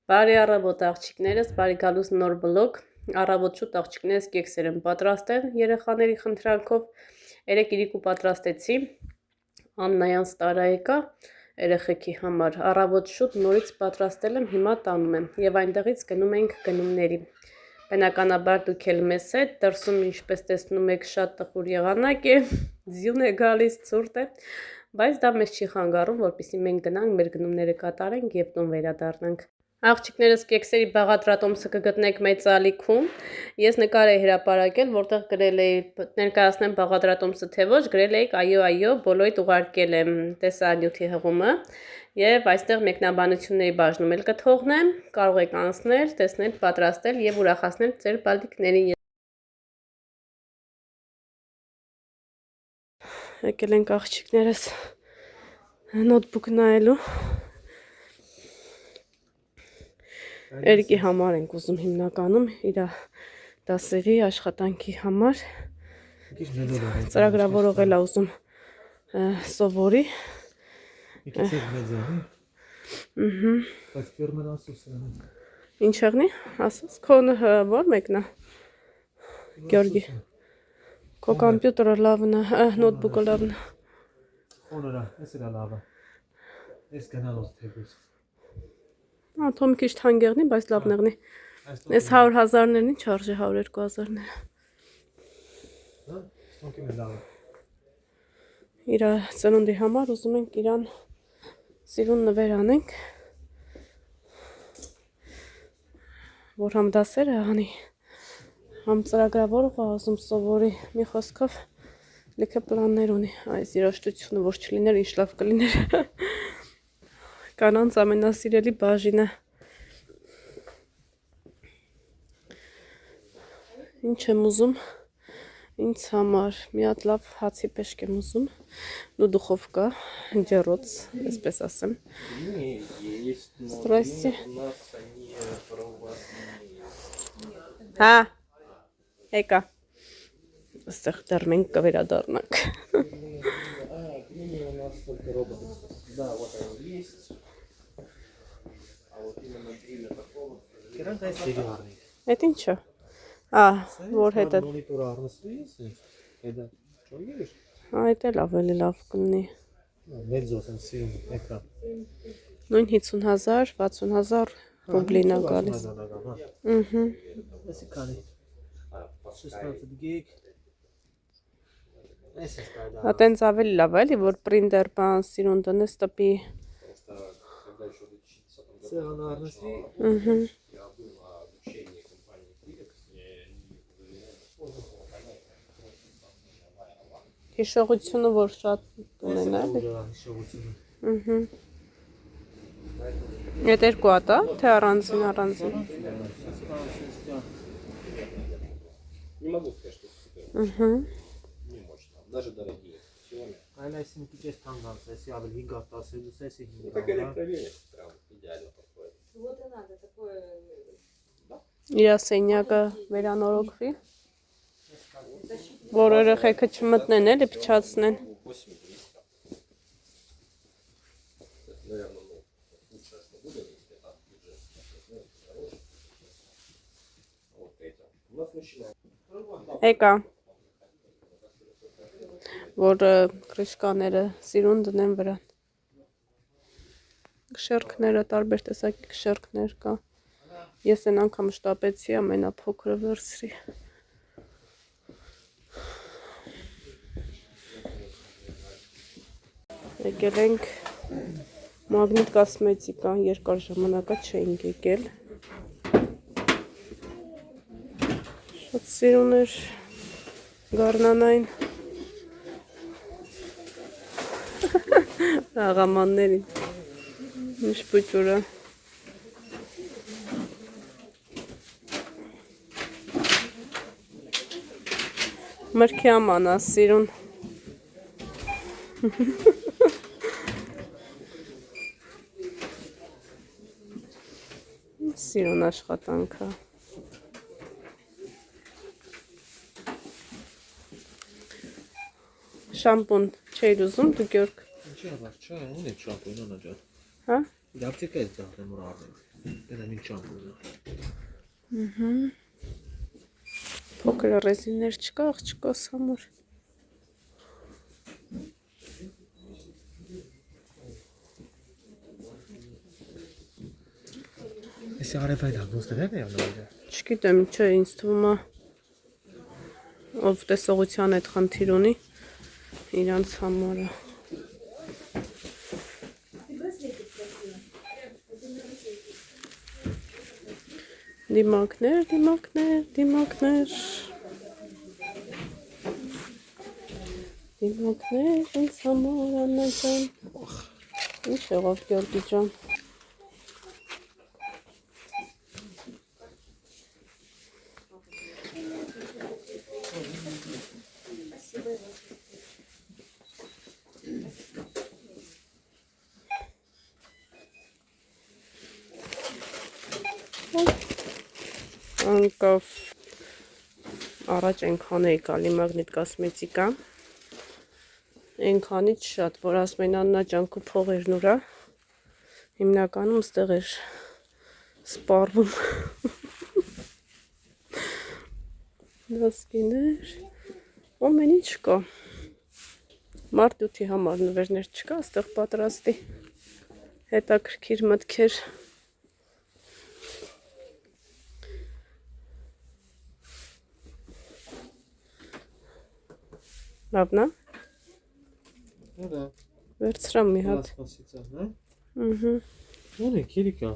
Բարի առավոտ աղջիկներս, բարի գալուս նոր բլոգ, առավոտ շուտ աղջիկներս կեքսեր եմ պատրաստել երեխաների խնդրանքով, երեկ իրիկու պատրաստեցի, Աննայան ստարա եկա, երեխեքի համար, առավոտ շուտ նորից պատրաստել եմ, հիմա տանում եմ և այնտեղից գնում ենք գնումների, բնականաբար դուք էլ մեզ հետ, դրսում ինչպես տեսնում եք շատ տխուր եղանակ է, ձյուն է գալիս, ցուրտ է, բայց դա մեզ չի խանգարում, որպեսզի մենք գնանք, մեր գնումները կատարենք և տուն վերադառնանք։ Աղջիկներս կեքսերի բաղադրատոմսը կգտնեք մեծ ալիքում, ես նկար էի հրապարակել, որտեղ գրել էի ներկայացնեմ բաղադրատոմսը թե ոչ, գրել էի այո, բոլորիդ ուղարկել եմ տեսանյութի հղումը և այստեղ մեկնաբանությունների բաժնում էլ կթողնեմ, կարող եք անցնել, տեսնել, պատրաստել և ուրախացնել ձեր բալիկներին։ Եկել ենք աղջիկներս նոթբուք նայելու։ Երիկի համար ենք ուզում հիմնականում իր դասերի աշխատանքի համար ծրագրավորող էլ ուզում սովորի։ Ինչ եղնի, ասես, քոնը որ մեկնա, Գյորգի, քո կամպյուտերը լավն է, նոթբուկը լավն է։ Խոնորա, ես էլա լավը, ես գնալոց թեգուս։ Աթոմ քիչ թանկ եղնի, բայց լավ նեղնի։ Այս 100,000-ներն ինչ արժի 102,000-ները։ Իր ծնունդի համար ուզում ենք իրան սիրուն նվեր անենք, որ համ դասերը անի, համ ծրագրավորողը ուզում սովորի, մի խոսքով լիքը պլաններ ունի, այս երաժշտությունը որ չլիներ, ինչ լավ կլիներ։ Կանանց ամենասիրելի բաժինը։ Ինչ եմ ուզում, ինձ համար մի հատ լավ հացի պեշք եմ ուզում, ու դուխովկա, ջեռոց, այսպես ասեմ։ Ստրեսի։ Հա, եկա։ Այստեղ դեռ մենք կվերադառնանք։ Да, вот он есть. А вот именно дрилля такого. Это ничего. Вот это. Это лав или лав куни. Ну 50,000, 60,000 рублей на галис. Atենց ավելի լավ է, էլի, որ պրինտեր բան սիրուն տնես տպի։ Հիշողությունը որ շատ ունեն, էլի։ Այդ երկու հատ է, թե առանձին։ Даже дорогие. Она если не танганцы, если я в гигантах, если так электровеник прям идеально подходит. Вот и надо такое. Իր սենյակը վերանորոգվի, որ երեխեքը չմտնեն, էլի փչացնեն։ Եկա։ Որ կրիշկաները սիրուն դնեն վրան։ Կշերքները, տարբեր տեսակի կշերքներ կա։ Ես են անգամ շտապեցի ամենափոքրը վերցրի։ Եկել ենք Մագնիտ կոսմետիկա, երկար ժամանակա չէինք եկել։ Շատ սիրուն էր գարնանային։ Աղամաններին, ինչ պուճուրը։ Մրքի ամանա, սիրուն։ Սիրուն աշխատանքը։ Շամպուն չէիր ուզում, դու Գյորգ։ Չէ, չա, ունի շամպուն անաջատ։ Հա? Դարձիկա է ծախեմ ռարը։ Գնամ ինչ ամբողջ։ Փոքր ռեզիններ չկա աղջկոս համար։ Էսի արևային հագուստներն են անում։ Չգիտեմ, չէ, ինձ թվում է ով տեսողության այդ խնդիր ունի իրանց համար է։ Դիմակներ, դիմակներ, դիմակներ։ Դիմակներ, ինձ համար Աննա ջան։ Ինչ եղավ Գյորգի ջան։ Անկավ առաջ այնքան էի գալի մագնիտ կոսմետիկա, այնքանից շատ, որ ասում են Աննա ջան քո փողերն ուրա, հիմնականում ստեղ էր սպառվում դասկիներ, ամեն ինչ կա, մարտուտի համար նվերներ չկա, ստեղ պատրաստի, հետաքրքիր մտքեր, լավն է։ Հա։ Վերցրամ մի հատ։ Սպասիցա, հա։ Ահա։ Քիրիկա։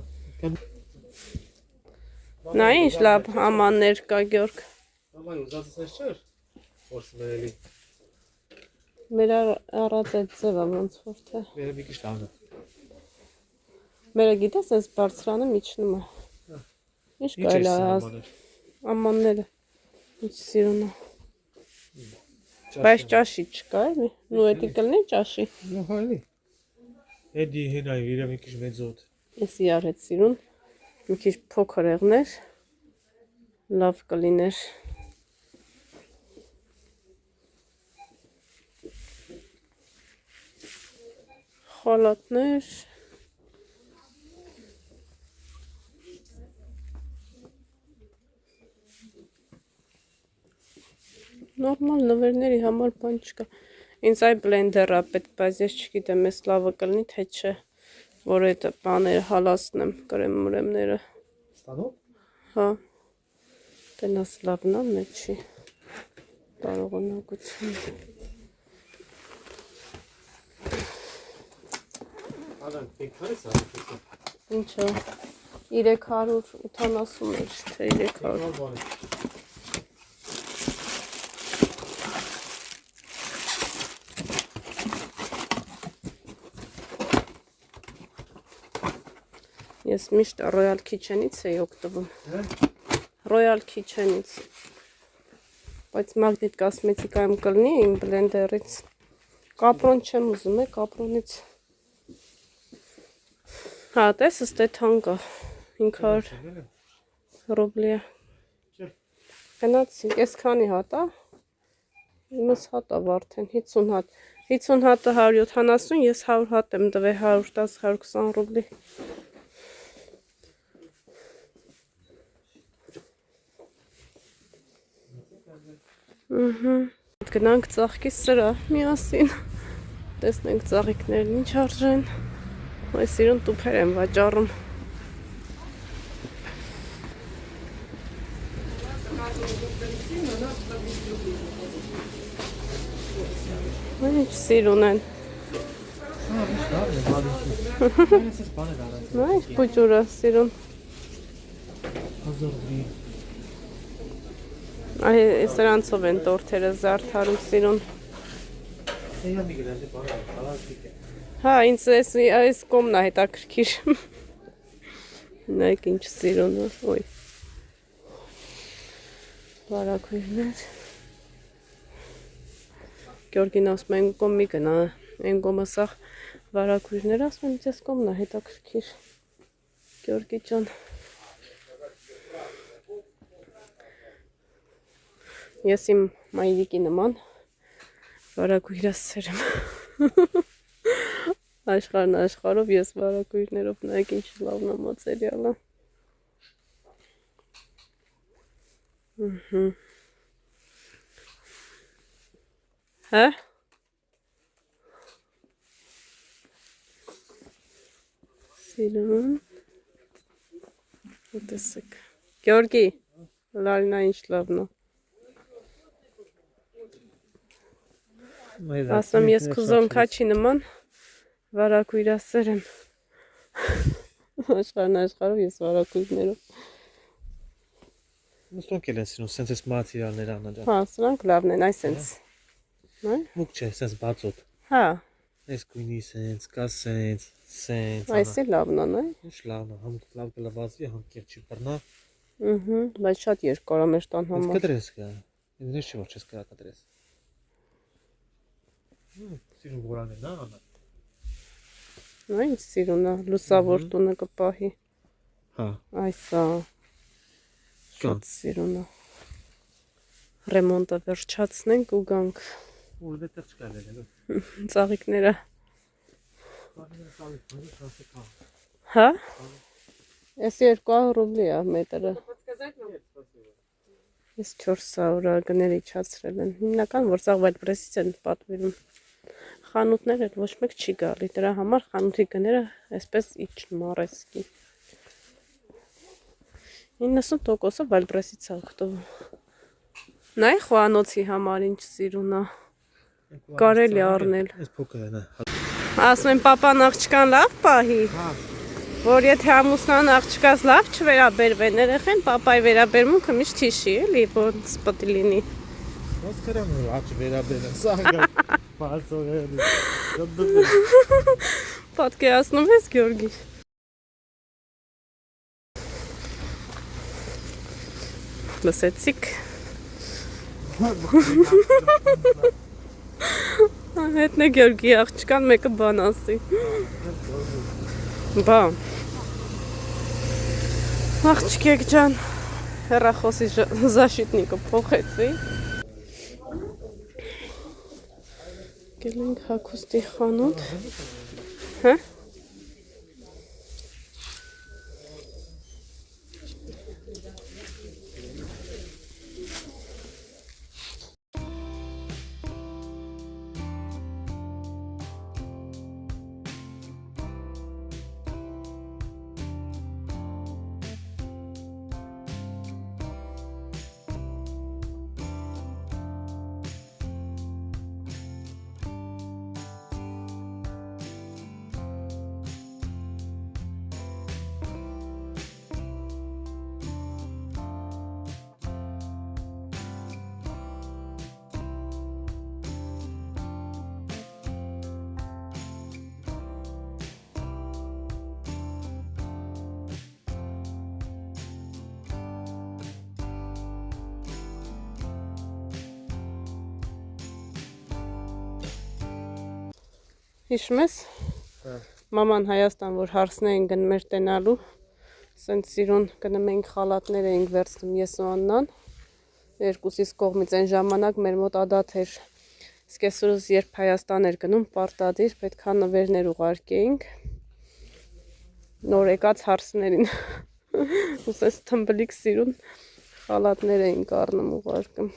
Նա ինչ լավ ամաններ կա Գյորգ։ Ամայ ուզածս չէր։ Որսմելի։ Մեր առած այդ ձևը ոնց որ թե։ Մերը մի քիչ լավն է։ Մերը գիտես այս բարձրանը միջնում է։ Ինչ կարելի է ամանները։ Ինչ սիրուն է։ Բայց ճաշի չկա էլի։ Նու էդի կլինի ճաշի։ Լավ հալի։ Էդի հենայ իրա մի քիչ մեծոտ։ Էս իրար հետ սիրուն։ Մի քիչ փոքր եղներ։ Լավ կլիներ։ Խալատներ։ Նորմալ նվերների համար բան չկա։ Ինձ այ բլենդերը պետք, բայց ես չգիտեմ, էս լավը կլինի, թե չէ, որ այդ բաները հալացնեմ, կրեմ-մրեմները։ Ստանով։ Հա։ Տենաս լավն է, մեջի կարողանակություն։ Ալան, քարես է։ Ինչը 380 էր, թե 300։ Ես միշտ Royal Kitchen-ից էի օգտվում։ Royal Kitchen-ից։ Բայց մագնիտ կոսմետիկայում կլինի իմ բլենդերից։ Կապրոն չեմ ուզում, կապրոնից։ Հա, տեսս դե թանկ է։ 500 ռուբլի է։ Գնացինք, ես քանի հատ է։ Իմս հատ է արդեն 50 հատ։ 50 հատը 170, ես 100 հատ եմ տվել 110-120 ռուբլի։ Գնանք ծաղկի սրա միասին, տեսնենք ծաղիկներն ինչ արժեն, այս իրուն տուփեր են վաճառում։ Ինչ սիրուն են։ Ինչ պուջուրը սիրուն։ Սրանցով են տորթերը զարդարում սիրուն։ Հա, ինձ այս կոմն է հետաքրքիր։ Նայեք ինչ սիրուն է, ոյ։ Վարագույրներ։ Գյորգին ասում է այն կոմ մի գնա, այն կոմը սաղ վարագույրներ, ասում եմ այս կոմն է հետաքրքիր։ Գյորգի ջան։ Ես իմ մայրիկի նման վարագույրասեր եմ։ Աշխարհն աշխարհով ես վարակույրներով նայեք ինչ լավն է մատերիալը։ Հա։ Սիրուն։ Ուտեսեք։ Գյորգի, լալնա ինչ լավն է։ Ասում ես քուզոնքաչի նման վարակույրասեր եմ։ Աշխարհն աշխարհով ես վարակույրներով։ Ոնք են սիրուն, սենց էս մատերիալներ Աննա ջան։ Հա, սրանք լավն են, այսենց։ Նայ։ Մուկ չէ, սենց բացոտ։ Հա, Այս գույնի սենց, կա սենց։ այսի լավն է, նայ։ Ինչ լավն է, համ լավ կլավացվի, համ կերչի բռնա։ Բայց շատ երկար է մեր տան Ես համար։ կդրես կա։ Ինձ չի որ չես կրա կդրես։ Սիրուն գորանն է, նա Աննա։ Նայ, ինչ սիրուն է, լուսավոր տունը կպահի։ Հա։ Այսա։ Շատ սիրուն է։ Ռեմոնտը վերջացնենք ու գանք Ու դեռ չկա լել։ ծաղիկները։ Հա։ Ես 200 ռուբլի է մետրը։ Ես 400 գներ իջացրել են։ Հիմնական որ սաղ վայլբրեսից են պատվիրում։ Խանութներ էլ ոչ մեկ չի գալի, դրա համար խանութի գները այսպես իջնում առեսկի։ 90%-ը վայլբրեսից է օգտվում։ Նայ խոհանոցի համար ինչ սիրուն է։ Կարելի առնել։ Այս փոքր է։ Ասում եմ պապան աղջկան լավ պահի։ Հա։ Որ եթե ամուսնան աղջկաս լավ չվերաբերվեն երեխեն, պապայի վերաբերմունքը միշտ հիշի, էլի, ոնց պետք է լինի։ Ոնց կրամ լավ վերաբերեն, սաղ բացողել։ Պատկերացնում ես Գյորգի։ Լսեցիք։ Հետն է Գյորգի աղջկան մեկը բան ասի։ Բա։ Աղջկեք ջան, հեռախոսի զաշիտնիկը փոխեցի։ Գելենք հագուստի խանութ։ Հա։ Հիշում ես։ Մաման Հայաստան որ հարսն էին գնում մեր տենալու, սենց սիրուն գնում էինք խալատներ էինք վերցնում ես ու Աննան, երկուսիս կողմից այն ժամանակ մեր մոտ ադաթ էր, իսկ այսօրս երբ Հայաստան էր գնում պարտադիր պետք է նվերներ ուղարկեինք նոր եկած հարսներին, ուսես թմբլիկ սիրուն խալատներ էինք առնում ուղարկում։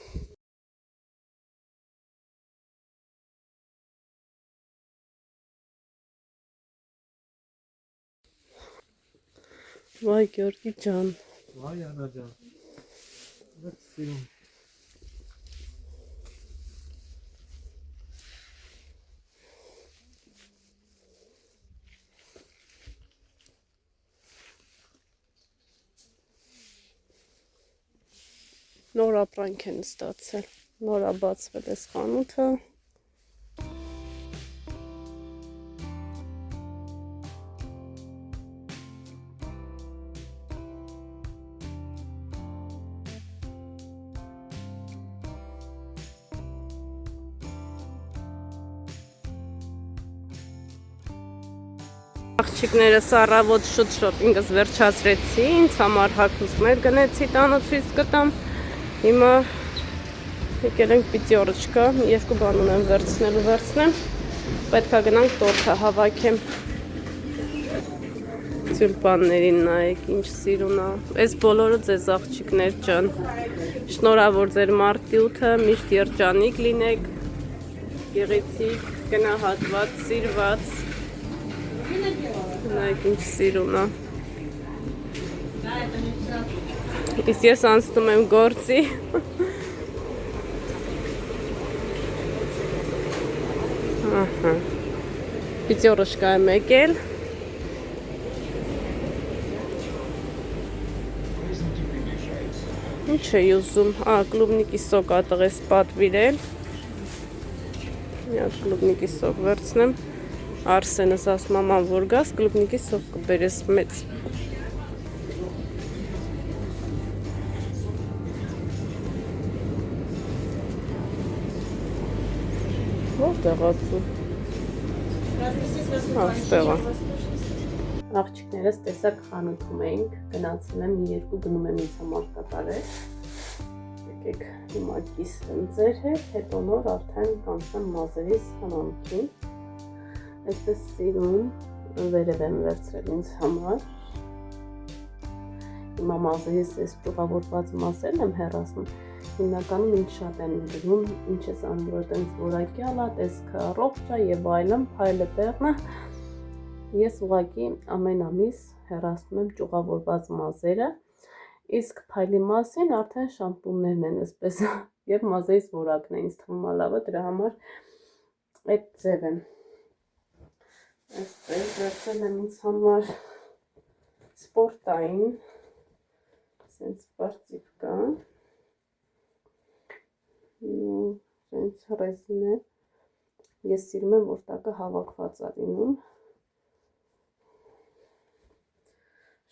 Վայ Գյորգի ջան։ Վայ Աննա ջան։ Ո՞ր սիրուն։ Նոր ապրանք են ստացել, նոր է բացվել այս խանութը։ Աղջիկներս առավոտ շուտ շոփինգս վերջացրեցի, ինձ համար հագուստներ գնեցի տանը ցույց կտամ։ Հիմա եկել ենք պիտի օրը չկա, երկու բան ունեմ վերցնեմ։ Պետք է գնանք տորթը հավաքեմ։ Տյուլպաններին նայեք, ինչ սիրուն է։ Այս բոլորը ձեզ աղջիկներ ջան։ Շնորհավոր ձեր մարտի 8-ը, միշտ երջանիկ լինեք, գեղեցիկ, գնահատված, սիրված։ Նայեք, ինչ սիրուն է։ Իսկ ես անցնում եմ գործի։ Ահա։ Պիտյորոշկա եմ եկել։ Ինչ է ուզում, կլուբնիկի սոկ ատղես պատվիրել։ Միա կլուբնիկի սոկ վերցնեմ։ Արսենս ասում աման որ գաս, կլուբնիկի սոկ կբերես մեծ։ Որտեղ ացու։ Ստեղ է։ Աղջիկներս տեսակ խանութում էինք, գնացել եմ մի երկու գնում եմ ինձ համար կատարել։ Եկեք հիմա կիսվեմ ձեր հետ, հետո նոր արդեն կանցնեմ մազերիս խանանքին։ Այսպես սիրուն վերև եմ վերցրել ինձ համար։ Հիմա մազերիս այս ճյուղավորված մազերն եմ հեռացնում, հիմնականում ինչ շատ են գնում, ինչ ես անում, որ տենց որակյալ է, տեսքը առողջ է եւ այլն, փայլը տեղն է։ Ես ուղղակի ամեն ամիս հեռացնում եմ ճյուղավորված մազերը, իսկ փայլի մասին արդեն շամպուններն են այսպես եւ մազերիս որակն է ինձ թվում է լավը, դրա համար այդ ձև եմ։ Այսպես վերցրել եմ ինձ համար սպորտային, սենց բարձիվ կա, սենց ռեզին է, ես սիրում եմ, որ տակը հավաքված է լինում։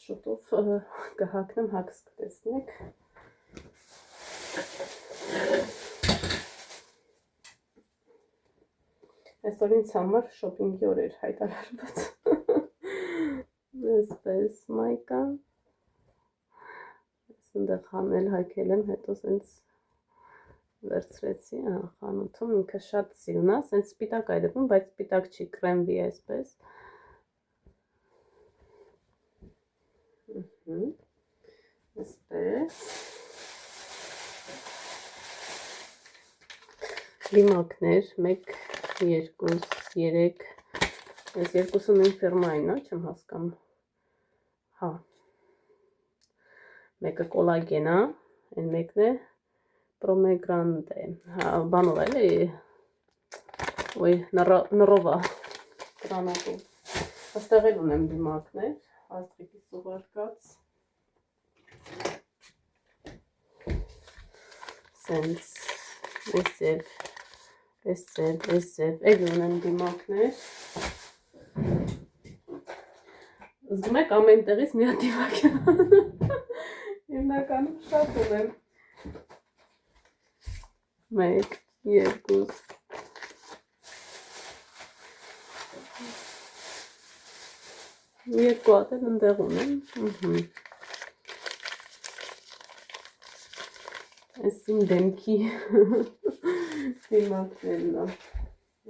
Շուտով կհակնեմ, հակս կտեսնեք։ Այսօր ինձ համար շոպինգի օր էր հայտարարված։ Այսպես մայկա։ Այսնդեղ հանել հակել եմ, հետո սենց վերցրեցի խանութում, ինքը շատ սիրուն է, սենց սպիտակ այդվում, բայց սպիտակ չի, կրեմվի է այսպես։ Այսպես լիմակներ 1, 2, 3 այս երկուսը նույն ֆիրմային է, չեմ հասկանում։ Հա։ Մեկը կոլագեն է, այն մեկն է պրոմեգրանտե։ Հա, բանով էլի։ Ոյ, նռովա գրանատով։ Այստեղ էլ ունեմ լիմակներ, աստղիկի սուղարկած։ Սենց, այս ձև, էլ ունեմ դիմակներ։ Զգում եք ամեն տեղից մի հատ դիմակ է։ Հիմնականում շատ ունեմ։ 1, 2 երկու հատ էլ ընդեղ ունեմ։ Այս իմ դեմքի դիմակներն է։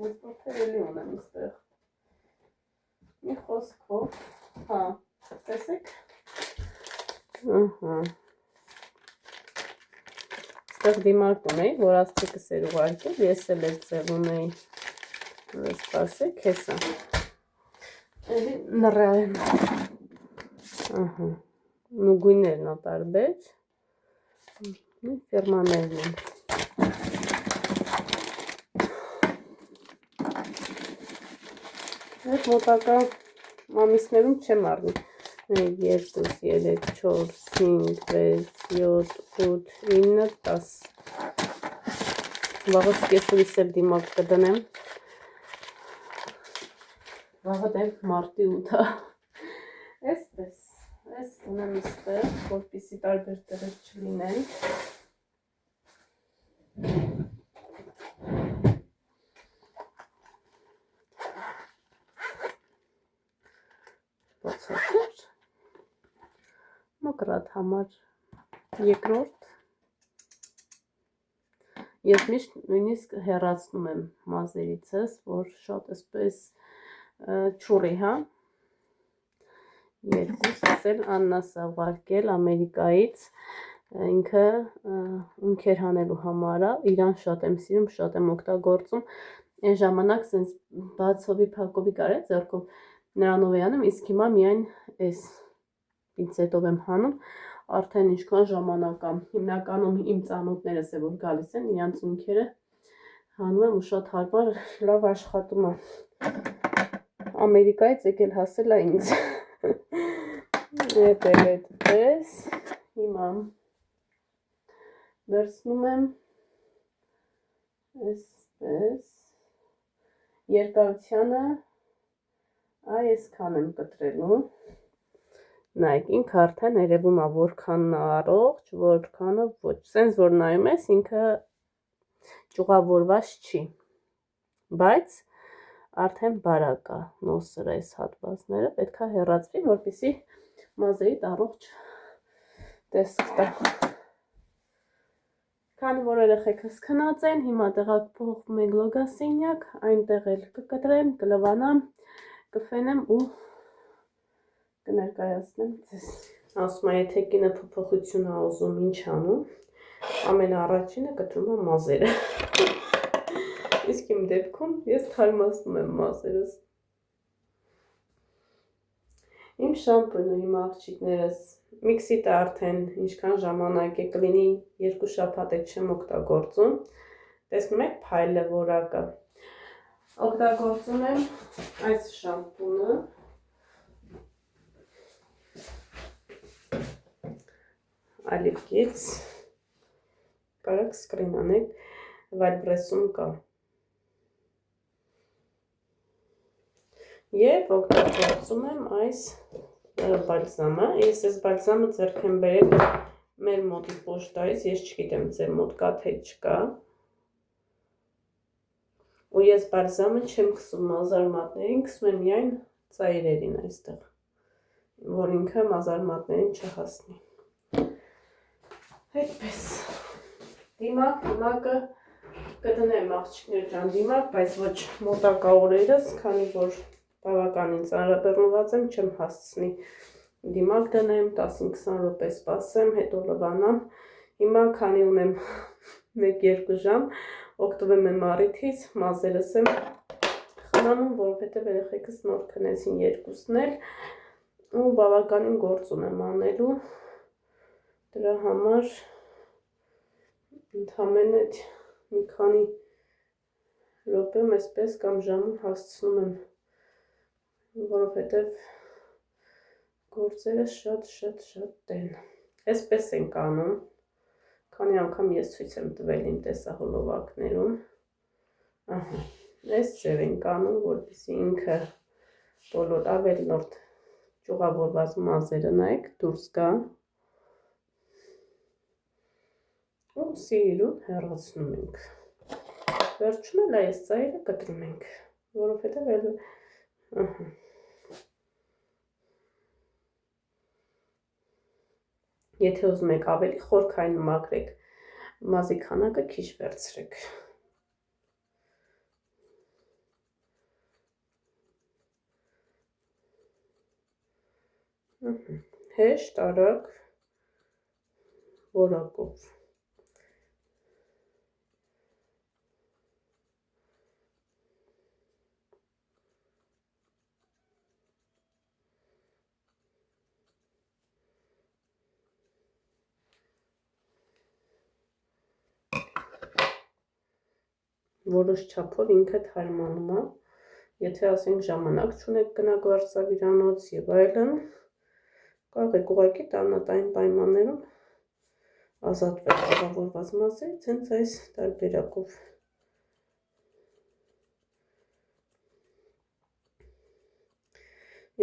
Ես պոթերելի ունեմ ստեղ։ Մի խոսքով, հա, տեսեք։ Ստեղ դիմակ ունեի, որ աստղիկս էր ուղարկել, ես էլ այդ ձև ունեի, սպասեք, հեսա։ Էլի նռա եմ։ Ու գույներն է տարբեր։ Ֆիրմաներն են։ Այդ մոտակա ամիսներում չեմ առնի։ 2, 3, 4, 5, 6, 7, 8, 9, 10։ Վաղս կեսուրիս էլ դիմակ կդնեմ։ Վաղը դեմ մարտի 8-ը։ Այսպես, այս ունեմ իստեղ, որպիսի տարբեր տեղեր չլինեն։ Բացացր։ Մոկրատ համար երկրորդ Ես միշտ նույնիսկ հեռացնում եմ մազերիցս, որ շատ այսպես չուրի, հա։ Երկուսս էլ Աննաս ա ուղարկել Ամերիկայից, ինքը ունքեր հանելու համար է, իրան շատ եմ սիրում, շատ եմ օգտագործում, այն ժամանակ սենց բացովի փակովի կարել ձեռքով նրանով է անում, իսկ հիմա միայն այս պինցետով եմ հանում, արդեն ինչքան ժամանակ ա, հիմնականում իմ ծանոթներս է որ գալիս են, իրանց ունքերը հանում եմ ու շատ հարմար լավ աշխատում է, Ամերիկայից եկել հասել է ինձ, ետ էլ այդպես, հիմա վերցնում եմ այսպես, երկարությանը այսքան եմ կտրելու, նայք, ինքը արդեն երևում է որքանն է առողջ, որքանը ոչ, սենց որ նայում ես, ինքը ճյուղավորված չի, բայց արդեն բարակ է, նոսր այս հատվածները, պետք է հեռացվի, որպեսզի մազերիդ առողջ տեսք տա։ Քանի որ երեխեքս քնած են, հիմա տեղափոխվում ենք լոգասենյակ, այնտեղ էլ կկտրեմ, կլվանամ, կֆենեմ ու կներկայացնեմ ձեզ։ Ասում է, եթե կինը փոփոխություն ա ուզում, ինչ անում, ամենաառաջինը կտրում եմ մազերը։ Իսկ իմ դեպքում ես թարմացնում եմ մազերս։ Իմ շամպունը, իմ աղջիկներս, միքսիտը արդեն ինչքան ժամանակ է կլինի 2 շաբաթ է չեմ օգտագործում։ Տեսնում եք փայլը որակը։ Օգտագործում եմ այս շամպունը։ Ալիվկից, կարակ սկրին անեք, վայլբրեսում կա։ Եվ օգտագործում եմ այս բալզամը, ես այս բալզամը ձեռք եմ բերել մեր մոտի պոշտայից, ես չգիտեմ ձեր մոտ կա թե չկա։ Ու ես բալզամը չեմ քսում մազարմատներին, քսում եմ միայն ծայրերին այստեղ, որ ինքը մազարմատներին չհասնի։ Այդպես, դիմակը կդնեմ աղջիկներ ջան դիմակ, բայց ոչ մոտակա օրերս, քանի որ բավականին ծանրաբեռնված եմ, չեմ հասցնի դիմակ դնեմ, 15-20 րոպե սպասեմ, հետո լվանամ, հիմա քանի ունեմ 1-2 ժամ, օգտվում եմ առիթից, մազերս եմ խնամում, որովհետև երեխեքս նոր քնեցին երկուսն էլ, ու բավականին գործ ունեմ անելու, դրա համար ընդամենը մի քանի րոպեմ այսպես կամ ժամում հասցնում եմ, որովհետև գործերը շատ դեն։ Այսպես ենք անում, քանի անգամ ես ցույց եմ տվել իմ տեսահոլովակներում, այս ձև ենք անում, որպեսզի ինքը բոլոր ավելորդ ճյուղավորված մազերը նայեք դուրս գա ու սիրուն հեռացնում ենք։ Վերջում էլ այս ծայրը կտրում ենք, որովհետև եթե ուզում եք ավելի խորքային մաքրեք, մազի քանակը քիչ վերցրեք։ Հեշտ, արագ, որակով։ Որոշ չափով ինքը թարմանում է, եթե ասենք ժամանակ չունեք գնաք վարսավիրանոց եւ այլն, կարող եք ուղղակի տանատային պայմաններում ազատվել ճյուղավորված մազերից հենց այս տարբերակով։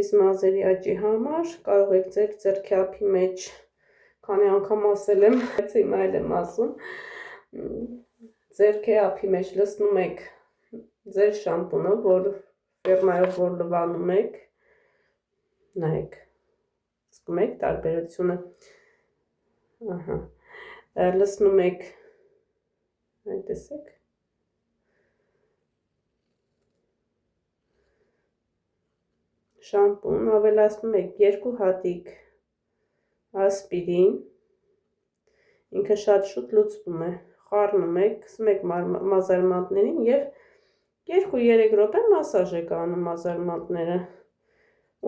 Իսկ մազերի աճի համար կարող եք ձեր ձեռքի ափի մեջ, քանի անգամ ասել եմ, հիմա էլ եմ ասում, ձեռքի ափի մեջ լցնում եք ձեր շամպունը, որ ֆերմայով որ լվանում եք, նայեք, զգում եք տարբերությունը, լցնում եք Այդ տեսեք։ Շամպուն, ավելացնում եք 2 հատիկ ասպիրին, ինքը շատ շուտ լուծվում է, խառնում եք, կսում եք մազարմատներին և 2-3 րոպե մասաժ եք անում մազարմատները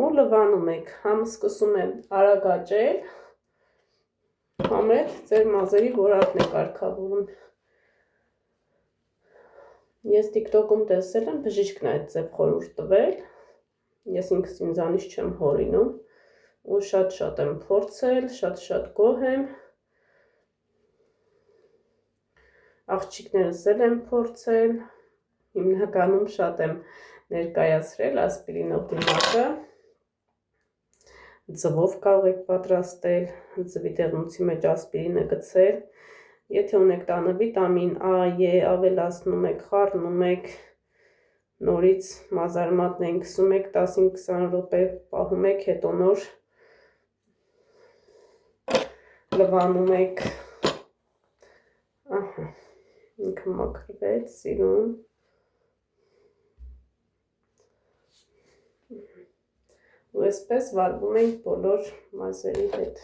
ու լվանում եք, համ սկսում է արագ աճել, համ էլ ձեր մազերի որակն է կարգավորում։ Ես TikTok-ում տեսել եմ, բժիշկն այդ ձև խորհուրդ տվել, ես ինքս ինձանից չեմ հորինում ու շատ եմ փորձել, շատ գոհ եմ, աղջիկներս էլ եմ փորձել, հիմնականում շատ եմ ներկայացրել ասպիրինով դիմակը, ձվով կարող եք պատրաստել, ձվի դեղնուցի մեջ ասպիրինը գցել, եթե ունեք տանը վիտամին A, E, ավելացնում եք, խառնում եք, նորից մազարմատներին քսում եք, 15-20 րոպե պահում եք, հետո նոր լվանում եք, ահա, ինքը մաքրվեց, սիրուն, ու այսպես վարվում ենք բոլոր մազերի հետ։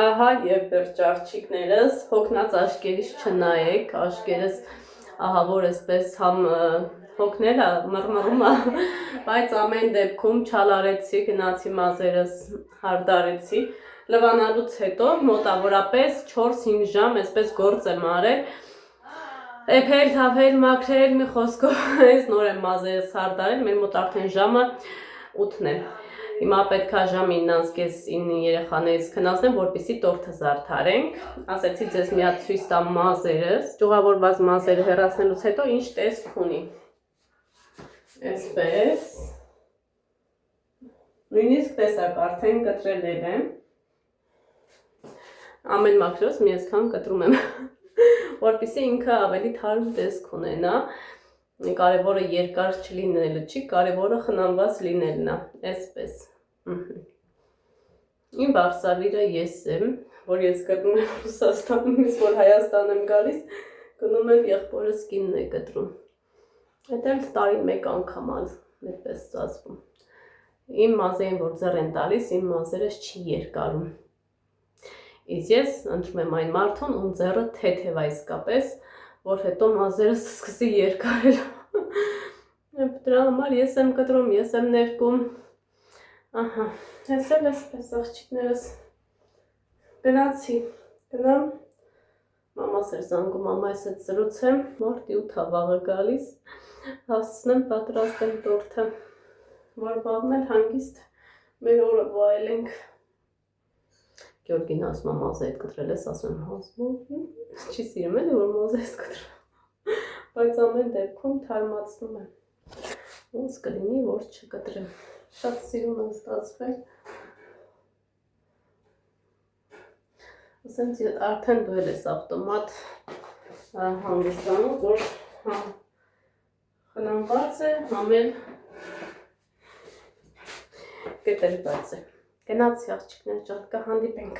Ահա և վերջ աղջիկներս, հոգնած աշկերիս չնայեք, աշկերս ահա որ այսպես համ հոգնել է, մռմռում է, բայց ամեն դեպքում չալարեցի, գնացի մազերս հարդարեցի, լվանալուց հետո մոտավորապես 4-5 ժամ այսպես գործ եմ արել, էփել, թափել, մաքրել, մի խոսքով այս նոր եմ մազերս հարդարել, մեր մոտ արդեն ժամը 8-ն է։ Հիմա պետք է ժամ 9:30 երեխաներից քննացնեմ, որպեսզի տորթը զարդարենք, ասեցի ձեզ մի հատ ցույց տամ մազերս, ճյուղավորված մազերը հեռացնելուց հետո ինչ տեսք ունի, այսպես, նույնիսկ տեսակ արդեն կտրել եմ, ամեն մաքրելուց մի այսքան կտրում եմ, որպեսզի ինքը ավելի թարմ տեսք ունենա, կարևորը երկար չլինելը չի, կարևորը խնամված լինելն է, այսպես, իմ բարսավիրը ես եմ, որ ես գտնում եմ Ռուսաստանում, ես որ Հայաստան եմ գալիս, գնում եմ եղբորս կինն է կտրում, հետ էլ տարին մեկ անգամ այդպես ծածվում, իմ մազերին որ ձեռ են տալիս, իմ մազերս չի երկարում, իսկ ես ընտրում եմ այն մարդուն, ում ձեռը թեթև է իսկապես, որ հետո մազերս սկսի երկարել, դրա համար ես եմ կտրում, ես եմ ներկում, ահա, ես էլ այսպես աղջիկներս, գնացի, գնամ, մամաս էր զանգում, մամայիս հետ զրուցեմ, մարտի 8-ը վաղը գալիս, հասցնեմ պատրաստեմ տորթը, որ վաղն էլ հանգիստ մեր օրը վայելենք, Գյորգին ասում է մազը հետ կտրել ես, ասում եմ հասում, չի սիրում էլի, որ մազը ես կտրում, բայց ամեն դեպքում թարմացնում եմ, ոնց կլինի, որ չկտրեմ, շատ սիրուն եմ ստացվել, ասենց արդեն դու էլ ես ավտոմատ հանգստանում, որ խնամված է, համ էլ կտրված է, գնացի աղջիկներ, շատ կհանդիպենք։